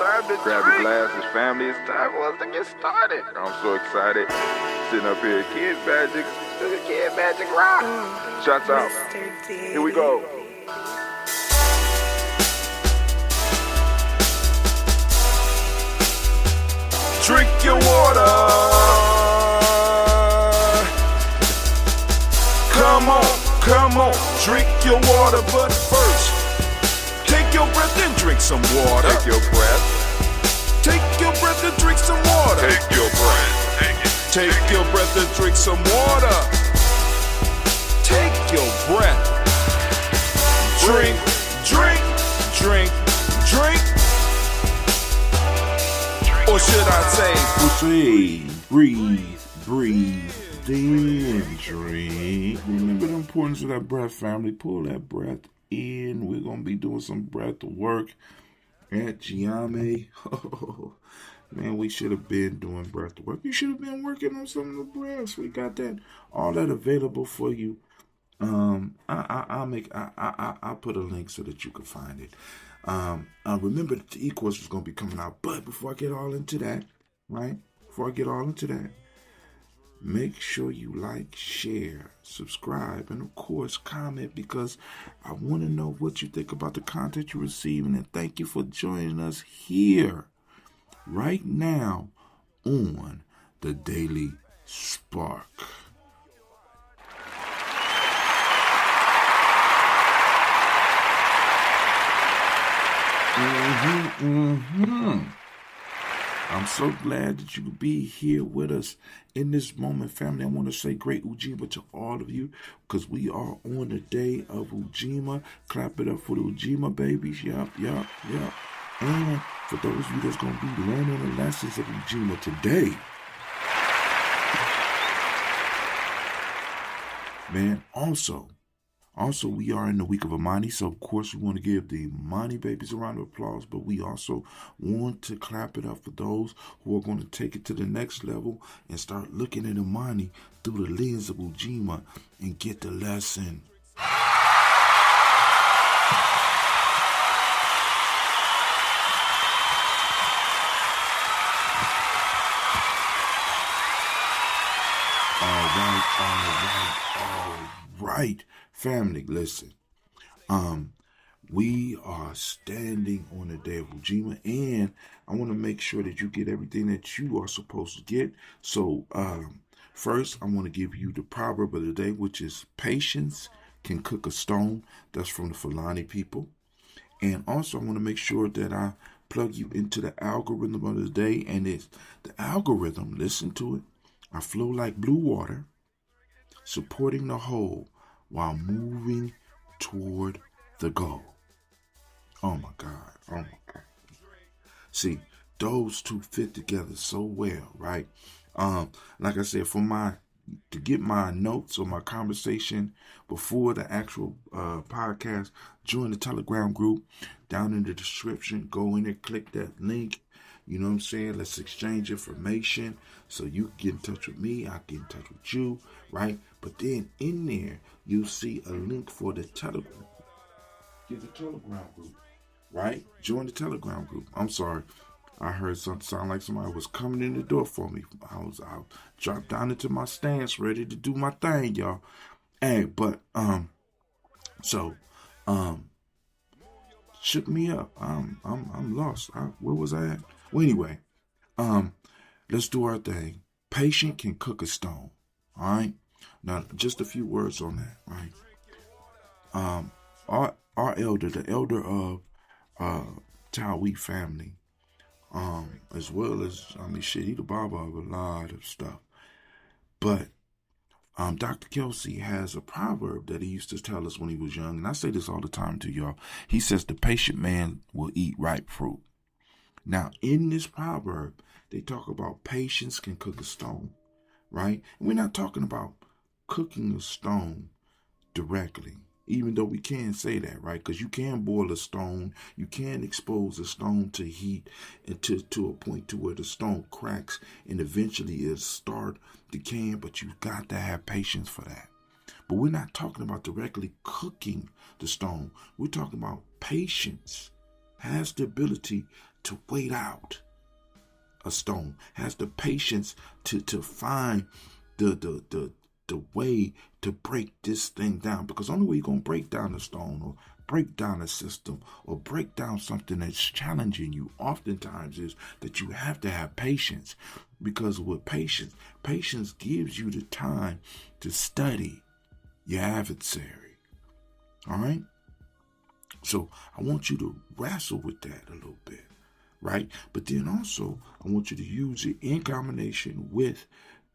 time to grab your glasses, family. It's time for us to get started. I'm so excited. Sitting up here, Kid Magic Rock. Shots out. Here we go. Drink your water. Come on, drink your water, but first, take your breath and drink some water. Take your breath. Take your breath and drink some water. Take your breath. Take your breath and drink some water. Take your breath. Drink. Or should I say, breathe, then drink. Remember the importance of that breath, family. Pull that breath in. We're going to be doing some breath work at Gye-nyame. Oh, man, we should have been doing breath work. You should have been working on some of the breaths. We got all that available for you. I'll put a link so that you can find it. Remember that the e-course is going to be coming out. But before I get all into that, make sure you like, share, subscribe, and of course comment, because I want to know what you think about the content you're receiving. And thank you for joining us here right now on the Daily Spark. I'm so glad that you could be here with us in this moment, family. I want to say great Ujima to all of you, because we are on the day of Ujima. Clap it up for the Ujima babies. Yup. And for those of you that's going to be learning the lessons of Ujima today, man, Also, we are in the week of Imani, so of course we want to give the Imani babies a round of applause, but we also want to clap it up for those who are going to take it to the next level and start looking at Imani through the lens of Ujima and get the lesson. All right. Family, listen. We are standing on the day of Ujima, and I want to make sure that you get everything that you are supposed to get. So, first, I want to give you the proverb of the day, which is patience can cook a stone. That's from the Fulani people. And also, I want to make sure that I plug you into the algorithm of the day, and it's the algorithm. Listen to it. I flow like blue water, supporting the whole while moving toward the goal. Oh my God. See, those two fit together so well, right? Like I said, to get my notes or my conversation before the actual podcast, join the Telegram group down in the description. Go in there, click that link. You know what I'm saying? Let's exchange information so you can get in touch with me. I get in touch with you, right? But then in there, you'll see a link for the Telegram. Get the Telegram group, right? Join the Telegram group. I'm sorry. I heard something sound like somebody was coming in the door for me. I dropped down into my stance, ready to do my thing, y'all. Hey, but, shook me up. I'm lost. Where was I at? Well, anyway, let's do our thing. Patient can cook a stone. All right. Now, just a few words on that, right? Our elder, the elder of Tawi family, as well as he the Baba of a lot of stuff. But Dr. Kelsey has a proverb that he used to tell us when he was young, and I say this all the time to y'all. He says, the patient man will eat ripe fruit. Now, in this proverb, they talk about patience can cook a stone, right? And we're not talking about cooking a stone directly, even though we can say that, right? Because you can boil a stone, you can expose a stone to heat and to a point to where the stone cracks and eventually it'll start decaying, but you've got to have patience for that. But we're not talking about directly cooking the stone. We're talking about patience has the ability to wait out a stone, has the patience to find the way to break this thing down. Because the only way you're going to break down a stone or break down a system or break down something that's challenging you oftentimes is that you have to have patience. Because with patience gives you the time to study your adversary. All right? So I want you to wrestle with that a little bit, right? But then also, I want you to use it in combination with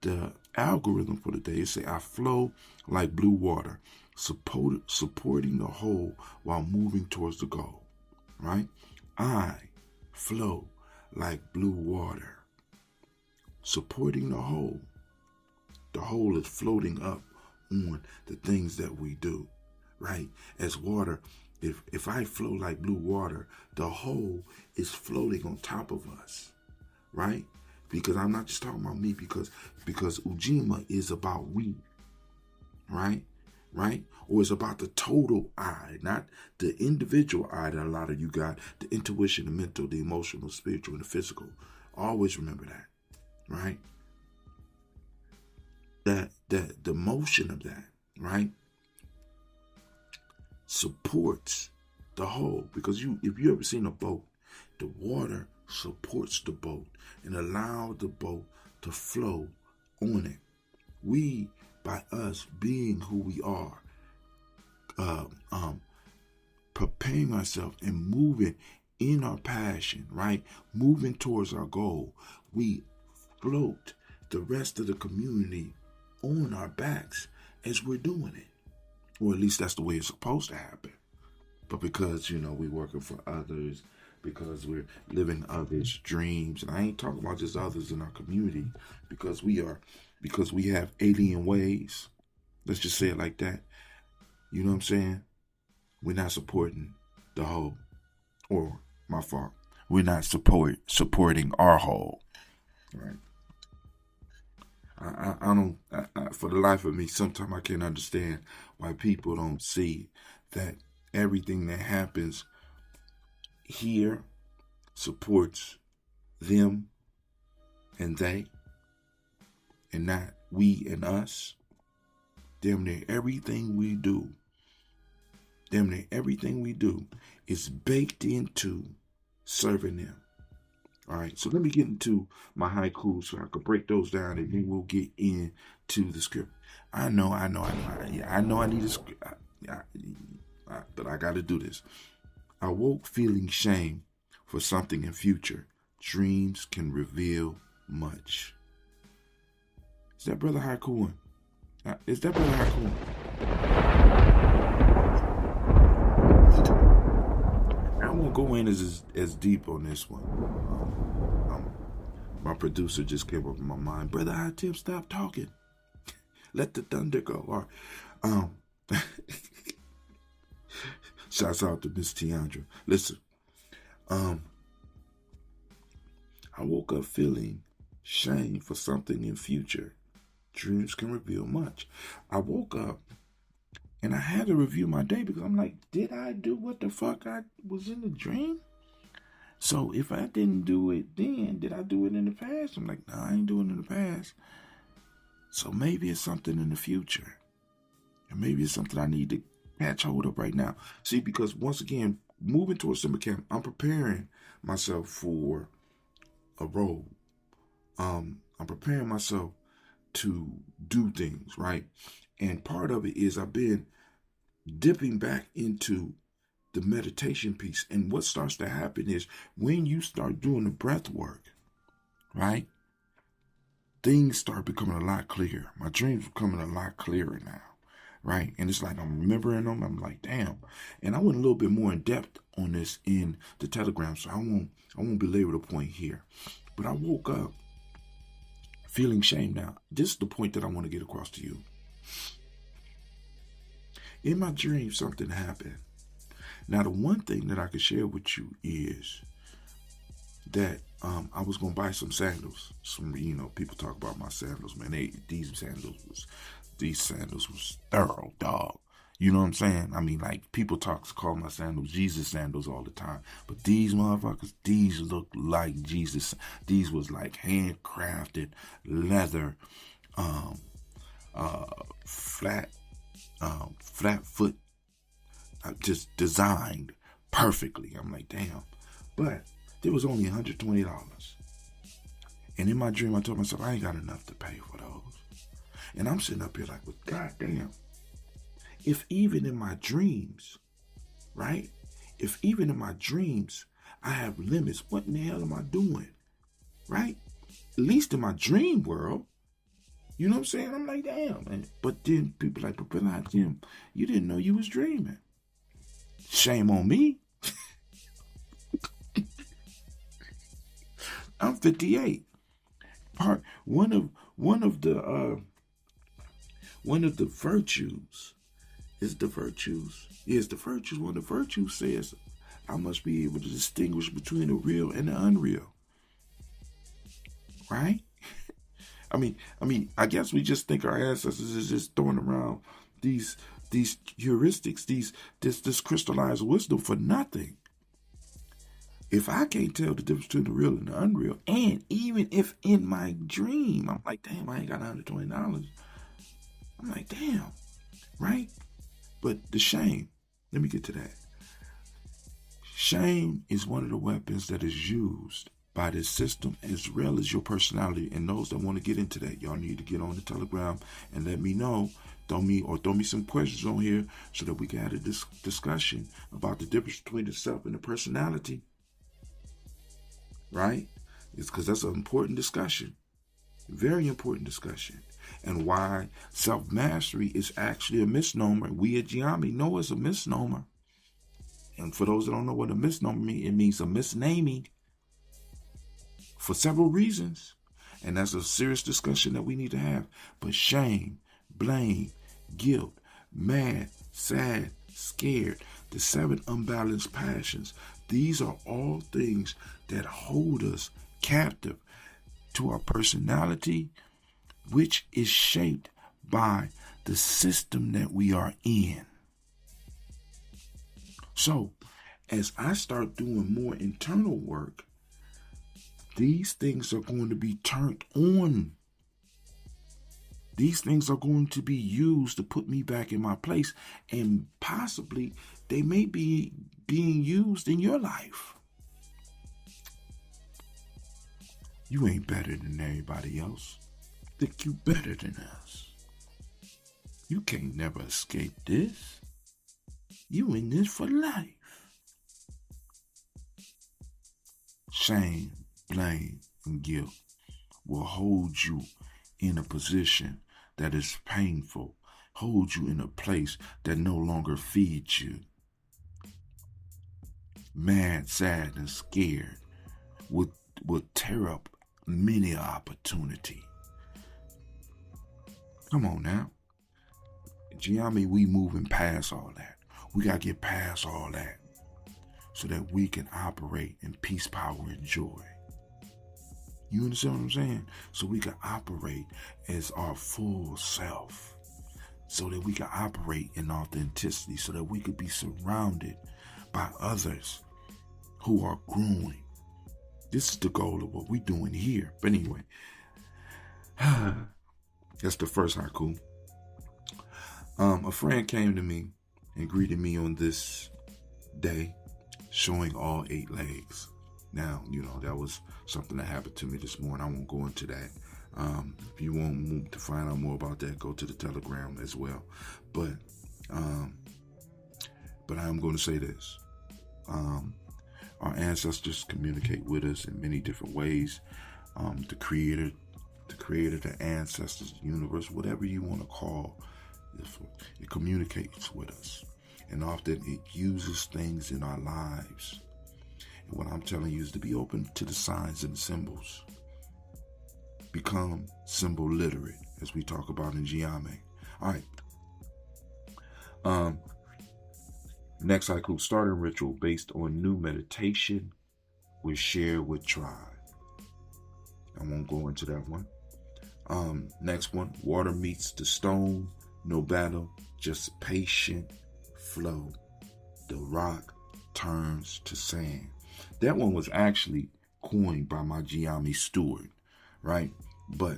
the algorithm for the day. It say, I flow like blue water, supporting the whole while moving towards the goal, right? I flow like blue water, supporting the whole. The whole is floating up on the things that we do, right? As water, if I flow like blue water, the whole is floating on top of us, right? Because I'm not just talking about me, because Ujima is about we, right? Or it's about the total I, not the individual I that a lot of you got, the intuition, the mental, the emotional, spiritual, and the physical. Always remember that, right? That the motion of that, right, supports the whole. Because if you ever seen a boat, the water supports the boat and allow the boat to flow on it. We, by us being who we are, preparing ourselves and moving in our passion, right, moving towards our goal, we float the rest of the community on our backs as we're doing it. Or at least that's the way it's supposed to happen. But because, we're working for others, because we're living others' dreams, and I ain't talking about just others in our community, because we have alien ways. Let's just say it like that. You know what I'm saying? We're not supporting the whole. Or, my fault, we're not supporting our whole. Right? I don't, for the life of me, sometimes I can't understand why people don't see that everything that happens here supports them and they, and not we and us. Damn near everything we do is baked into serving them. All right, so let me get into my haikus so I can break those down, and then we'll get into the script. I know I need a script, but I got to do this. I woke feeling shame for something in future. Dreams can reveal much. Is that Brother Haiku? Is that Brother Haiku? I won't go in as deep on this one. My producer just came up in my mind. Brother High-Tip, stop talking. Let the thunder go. All right. Shouts out to Miss Tiandra. Listen. I woke up feeling shame for something in future. Dreams can reveal much. I woke up and I had to review my day because I'm like, did I do what the fuck I was in the dream? So if I didn't do it then, did I do it in the past? I'm like, no, I ain't doing it in the past. So maybe it's something in the future. And maybe it's something I need to catch hold of right now. See, because once again, moving towards summer camp, I'm preparing myself for a role. I'm preparing myself to do things, right? And part of it is I've been dipping back into the meditation piece. And what starts to happen is when you start doing the breath work, right? Things start becoming a lot clearer. My dreams are becoming a lot clearer now, right? And it's like I'm remembering them. I'm like, damn. And I went a little bit more in depth on this in the Telegram, so I won't belabor the point here. But I woke up feeling shame now. This is the point that I want to get across to you. In my dream, something happened. Now, the one thing that I could share with you is that I was going to buy some sandals. People talk about my sandals, man. These sandals was thorough, dog. You know what I'm saying? I mean, like, people call my sandals Jesus sandals all the time. But these motherfuckers, these look like Jesus. These was like handcrafted leather, um, flat foot, just designed perfectly. I'm like, damn. But there was only $120. And in my dream, I told myself, I ain't got enough to pay for those. And I'm sitting up here like, well, goddamn. If even in my dreams, right? If even in my dreams I have limits, what in the hell am I doing? Right? At least in my dream world. You know what I'm saying? I'm like, damn. But then people like, but not Jim, you didn't know you was dreaming. Shame on me. I'm 58. One of the virtues is the virtues. Yes, the virtues. One of the virtues says I must be able to distinguish between the real and the unreal. Right? I mean, I guess we just think our ancestors is just throwing around these heuristics, this crystallized wisdom for nothing. If I can't tell the difference between the real and the unreal, and even if in my dream I'm like, damn, I ain't got $120, I'm like, damn, right? But the shame, let me get to that. Shame is one of the weapons that is used by this system as well as your personality. And those that want to get into that, y'all need to get on the Telegram and let me know. Throw me some questions on here so that we can have a discussion about the difference between the self and the personality. Right? It's because that's an important discussion. Very important discussion. And why self-mastery is actually a misnomer. We at Gye-nyame know it's a misnomer. And for those that don't know what a misnomer means, it means a misnaming for several reasons. And that's a serious discussion that we need to have. But shame, blame, guilt, mad, sad, scared, the 7 unbalanced passions, these are all things that hold us captive to our personality, which is shaped by the system that we are in. So, as I start doing more internal work, these things are going to be turned on. These things are going to be used to put me back in my place, and possibly they may be being used in your life. You ain't better than everybody else. Think you better than us. You can't never escape this. You in this for life. Shame, blame, and guilt will hold you in a position that is painful, hold you in a place that no longer feeds you. Mad, sad, and scared will tear up many an opportunity. Come on now. Gye-nyame, we moving past all that. We got to get past all that so that we can operate in peace, power, and joy. You understand what I'm saying? So we can operate as our full self. So that we can operate in authenticity. So that we could be surrounded by others who are growing. This is the goal of what we're doing here. But anyway, that's the first haiku. A friend came to me and greeted me on this day, showing all 8 legs. Now, that was something that happened to me this morning. I won't go into that. If you want to find out more about that, go to the Telegram as well. But I'm going to say this. Our ancestors communicate with us in many different ways. The creator, the ancestors, the universe, whatever you want to call it communicates with us. And often it uses things in our lives. And what I'm telling you is to be open to the signs and the symbols. Become symbol literate, as we talk about in Gye-nyame. All right. Next haiku, starting ritual based on new meditation we share with tribe. I won't go into that one. Next one, water meets the stone, No battle, just patient flow. The rock turns to sand. That one was actually coined by my Gye-nyame steward, right? But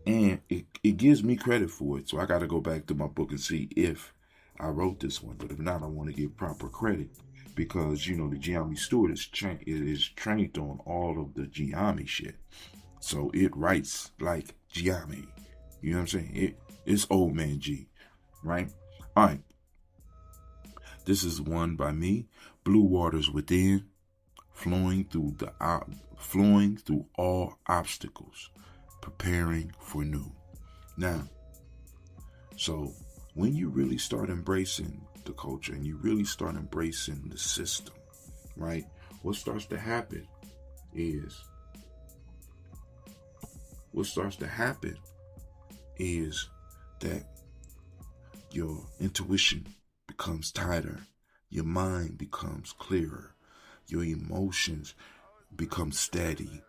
and it gives me credit for it. So I got to go back to my book and see if I wrote this one. But if not, I want to give proper credit because, you know, the Gye-nyame steward is trained on all of the Gye-nyame shit. So it writes like Gye-nyame. You know what I'm saying? It's old man G, right? All right. This is one by me. Blue waters within, flowing through all obstacles, preparing for new. Now, so when you really start embracing the culture and you really start embracing the system, right? What starts to happen is that your intuition becomes tighter, your mind becomes clearer, your emotions become steady,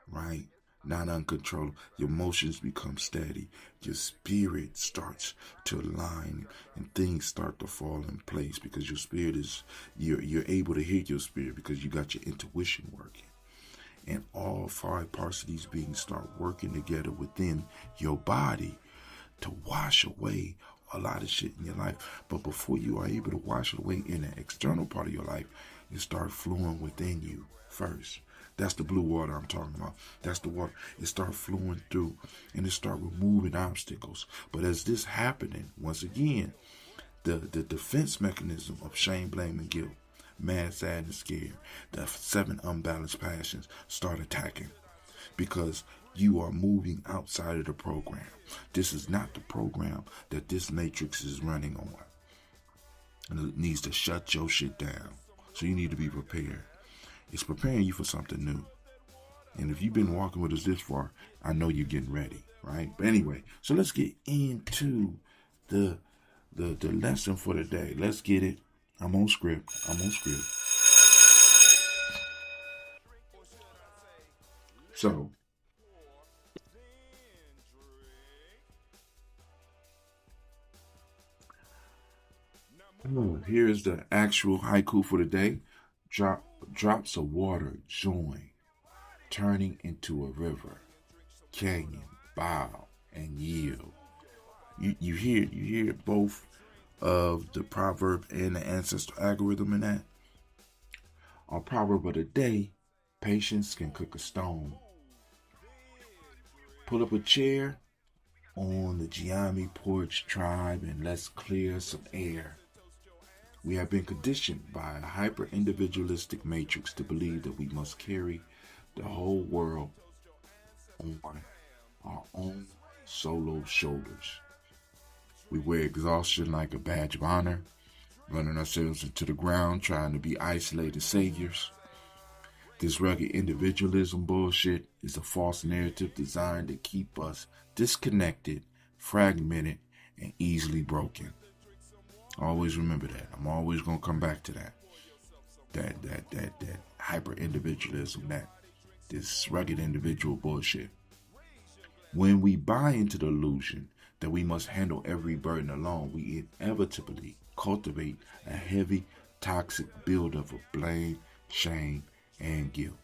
right? Not uncontrollable. Your emotions become steady. Your spirit starts to align and things start to fall in place because your spirit you're able to hear your spirit because you got your intuition working. And all 5 parts of these beings start working together within your body to wash away a lot of shit in your life. But before you are able to wash it away in the external part of your life, it starts flowing within you first. That's the blue water I'm talking about. That's the water. It starts flowing through and it starts removing obstacles. But as this happening, once again, the defense mechanism of shame, blame, and guilt, mad, sad, and scared, the 7 unbalanced passions start attacking because you are moving outside of the program. This is not the program that this matrix is running on. And it needs to shut your shit down. So you need to be prepared. It's preparing you for something new. And if you've been walking with us this far, I know you're getting ready, right? But anyway, so let's get into the lesson for the day. Let's get it. I'm on script. So, here's the actual haiku for the day. Drops of water join, turning into a river, canyon, bow, and yield. You hear both of the proverb and the ancestral algorithm in that. Our proverb of the day: patience can cook a stone. Pull up a chair on the Gye-nyame porch tribe and let's clear some air. We have been conditioned by a hyper-individualistic matrix to believe that we must carry the whole world on our own solo shoulders. We wear exhaustion like a badge of honor, running ourselves into the ground, trying to be isolated saviors. This rugged individualism bullshit is a false narrative designed to keep us disconnected, fragmented, and easily broken. Always remember that. I'm always going to come back to that. That hyper individualism, this rugged individual bullshit. When we buy into the illusion that we must handle every burden alone, we inevitably cultivate a heavy, toxic buildup of blame, shame, and guilt.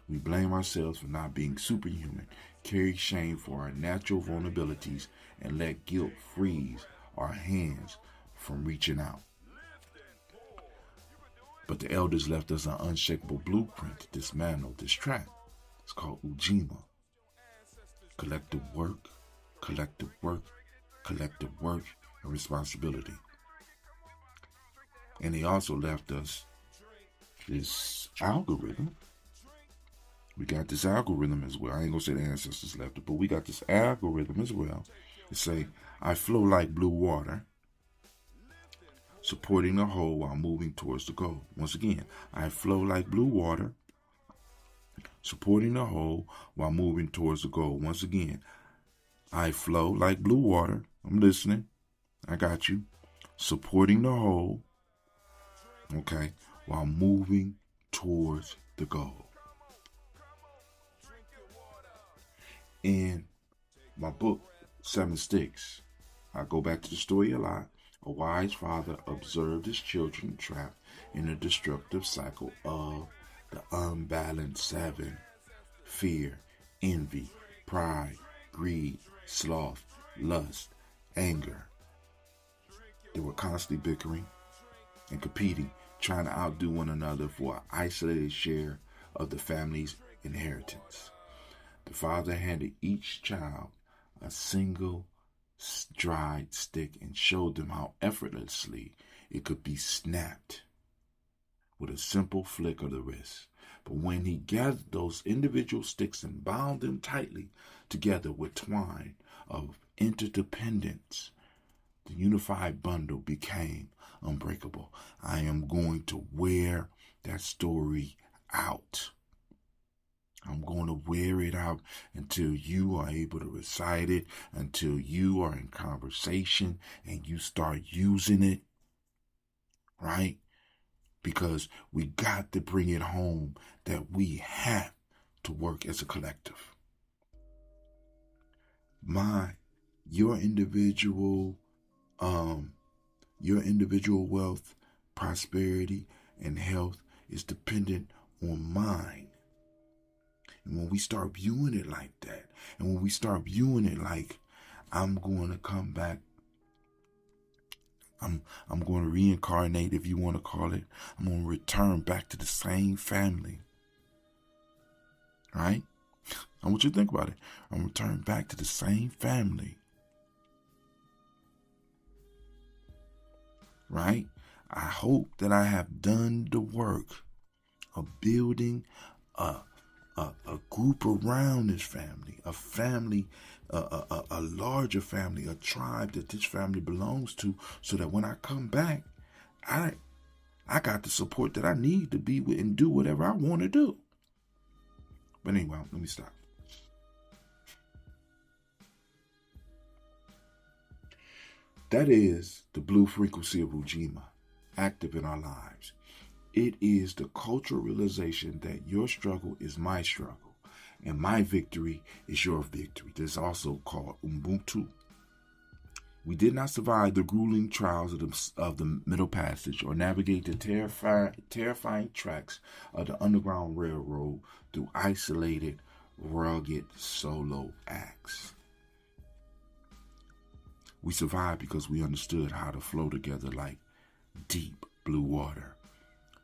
We blame ourselves for not being superhuman, carry shame for our natural vulnerabilities, and let guilt freeze our hands from reaching out. But the elders left us an unshakable blueprint to dismantle this trap. It's called Ujima. Collective work, and responsibility. And they also left us this algorithm. We got this algorithm as well. I ain't gonna say the ancestors left it, but we got this algorithm as well. It say, I flow like blue water, supporting the whole while moving towards the goal. Once again, I flow like blue water, supporting the whole while moving towards the goal. Once again, I flow like blue water. I'm listening. I got you. Supporting the whole, okay, while moving towards the goal. In my book, 7 sticks. I go back to the story a lot. A wise father observed his children trapped in a destructive cycle of the unbalanced 7: fear, envy, pride, greed, sloth, lust, anger. They were constantly bickering and competing, trying to outdo one another for an isolated share of the family's inheritance. The father handed each child a single dried stick and showed them how effortlessly it could be snapped with a simple flick of the wrist. But when he gathered those individual sticks and bound them tightly together with twine of interdependence, the unified bundle became unbreakable. I am going to wear that story out. I'm going to wear it out until you are able to recite it, until you are in conversation and you start using it, right? Because we got to bring it home that we have to work as a collective. Your individual wealth, prosperity, and health is dependent on mine. And when we start viewing it like that, and when we start viewing it like I'm going to come back, I'm going to reincarnate, if you want to call it. I'm going to return back to the same family. Right? I want you to think about it. I'm going to return back to the same family. Right? I hope that I have done the work of building a group around this family, a family, a larger family, a tribe that this family belongs to, so that when I come back, I got the support that I need to be with and do whatever I want to do. But anyway, let me stop. That is the blue frequency of Ujima, active in our lives. It is the cultural realization that your struggle is my struggle, and my victory is your victory. This is also called Ubuntu. We did not survive the grueling trials of the Middle Passage or navigate the terrifying tracks of the Underground Railroad through isolated, rugged solo acts. We survived because we understood how to flow together like deep blue water,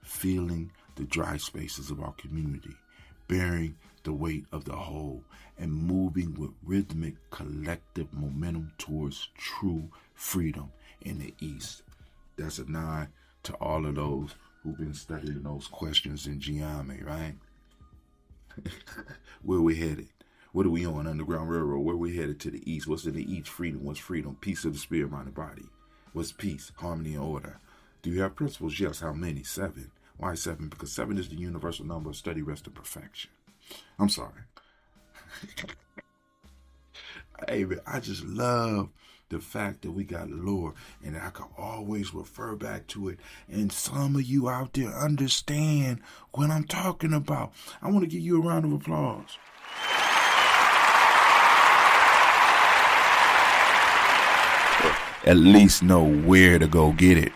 feeling the dry spaces of our community, bearing the weight of the whole, and moving with rhythmic collective momentum towards true freedom in the East. That's a nod to all of those who've been studying those questions in Gye-nyame, right? Where we headed? What are we on? Underground Railroad. Where we headed to the East? What's in the East? Freedom. What's freedom? Peace of the spirit, mind, and body. What's peace? Harmony and order. Do you have principles? Yes. How many? 7. Why 7? Because 7 is the universal number of study, rest, and perfection. I'm sorry. Hey, I just love the fact that we got lore and I can always refer back to it. And some of you out there understand what I'm talking about. I want to give you a round of applause. At least know where to go get it.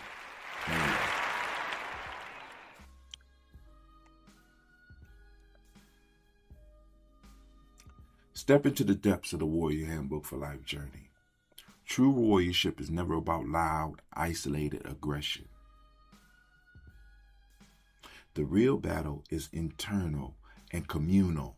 Step into the depths of the Warrior Handbook for Life journey. True warriorship is never about loud, isolated aggression. The real battle is internal and communal.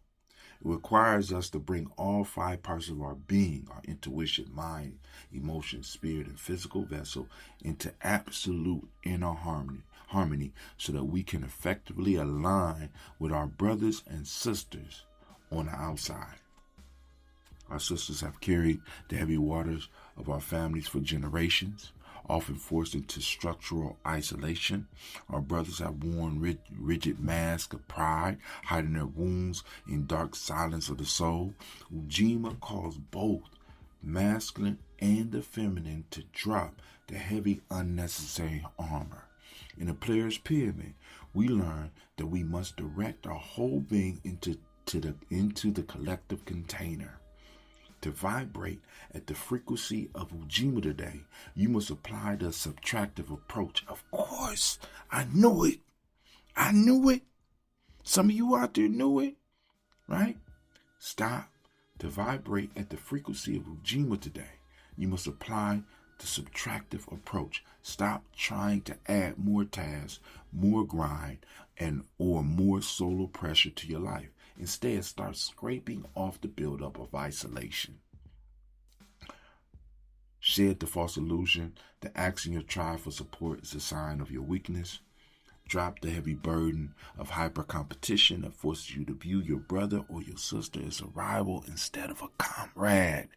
It requires us to bring all 5 parts of our being, our intuition, mind, emotion, spirit, and physical vessel, into absolute inner harmony so that we can effectively align with our brothers and sisters on the outside. Our sisters have carried the heavy waters of our families for generations, often forced into structural isolation. Our brothers have worn rigid masks of pride, hiding their wounds in dark silence of the soul. Ujima calls both masculine and the feminine to drop the heavy, unnecessary armor. In the player's pyramid, we learn that we must direct our whole being into the collective container. To vibrate at the frequency of Ujima today, you must apply the subtractive approach. Of course, I knew it. I knew it. Some of you out there knew it, right? Stop. To vibrate at the frequency of Ujima today, you must apply the subtractive approach. Stop trying to add more tasks, more grind, or more solo pressure to your life. Instead, start scraping off the buildup of isolation. Shed the false illusion that asking your tribe for support is a sign of your weakness. Drop the heavy burden of hyper-competition that forces you to view your brother or your sister as a rival instead of a comrade.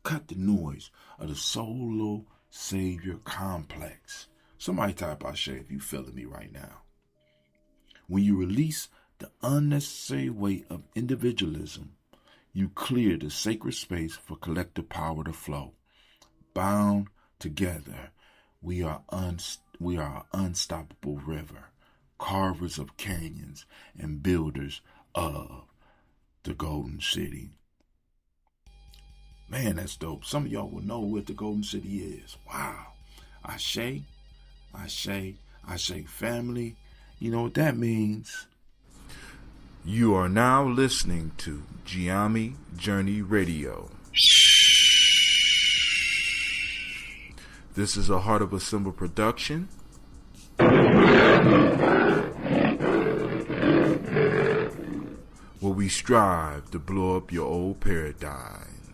Cut the noise of the solo savior complex. Somebody type Ashe if you feeling me right now. When you release the unnecessary weight of individualism, you clear the sacred space for collective power to flow. Bound together, we are an unstoppable river, carvers of canyons and builders of the Golden City. Man, that's dope. Some of y'all will know what the Golden City is. Wow. Ashe, family. You know what that means? You are now listening to Gye-nyame Journey Radio. This is a Heart of a Symbol production. Where we strive to blow up your old paradigms.